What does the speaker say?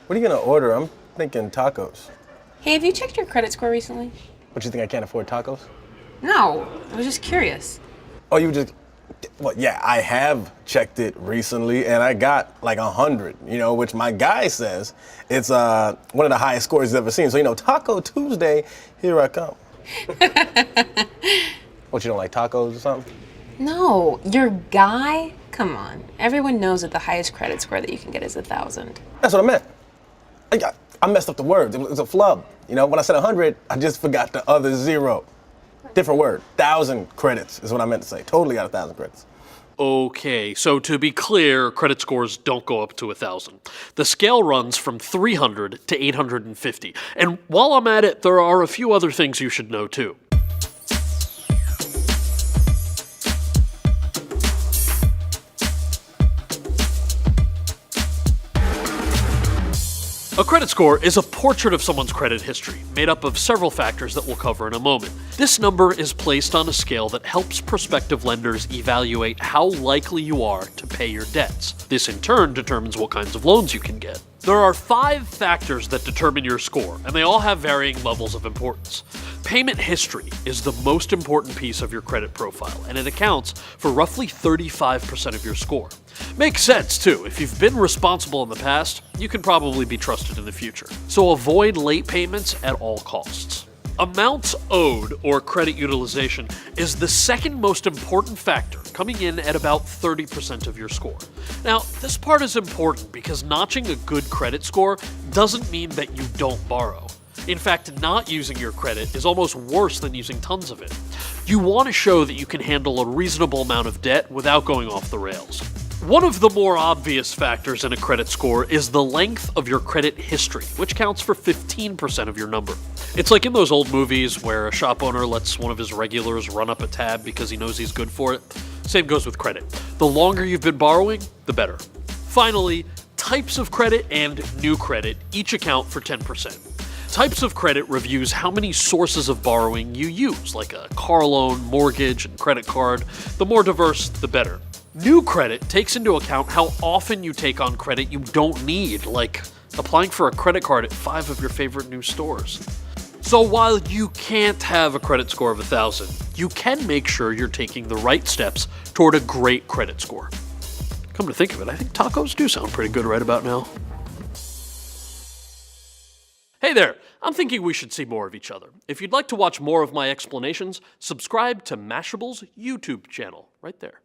What are you gonna order? I'm thinking tacos. Hey, have you checked your credit score recently? What, you think I can't afford tacos? No, I was just curious. Oh, you just, well, yeah, I have checked it recently and I got like 100, which my guy says it's one of the highest scores he's ever seen. So, Taco Tuesday, here I come. What, you don't like tacos or something? No, your guy? Come on. Everyone knows that the highest credit score that you can get is 1,000. That's what I meant. I messed up the words. It was a flub. When I said 100, I just forgot the other zero. Different word. 1,000 credits is what I meant to say. Totally got 1,000 credits. Okay, so to be clear, credit scores don't go up to 1,000. The scale runs from 300 to 850. And while I'm at it, there are a few other things you should know too. A credit score is a portrait of someone's credit history, made up of several factors that we'll cover in a moment. This number is placed on a scale that helps prospective lenders evaluate how likely you are to pay your debts. This in turn determines what kinds of loans you can get. There are 5 factors that determine your score, and they all have varying levels of importance. Payment history is the most important piece of your credit profile, and it accounts for roughly 35% of your score. Makes sense, too. If you've been responsible in the past, you can probably be trusted in the future. So avoid late payments at all costs. Amounts owed, or credit utilization, is the second most important factor, coming in at about 30% of your score. Now, this part is important because notching a good credit score doesn't mean that you don't borrow. In fact, not using your credit is almost worse than using tons of it. You want to show that you can handle a reasonable amount of debt without going off the rails. One of the more obvious factors in a credit score is the length of your credit history, which counts for 15% of your number. It's like in those old movies where a shop owner lets one of his regulars run up a tab because he knows he's good for it. Same goes with credit. The longer you've been borrowing, the better. Finally, types of credit and new credit each account for 10%. Types of credit reviews how many sources of borrowing you use, like a car loan, mortgage, and credit card. The more diverse, the better. New credit takes into account how often you take on credit you don't need, like applying for a credit card at 5 of your favorite new stores. So while you can't have a credit score of 1,000, you can make sure you're taking the right steps toward a great credit score. Come to think of it, I think tacos do sound pretty good right about now. Hey there, I'm thinking we should see more of each other. If you'd like to watch more of my explanations, subscribe to Mashable's YouTube channel right there.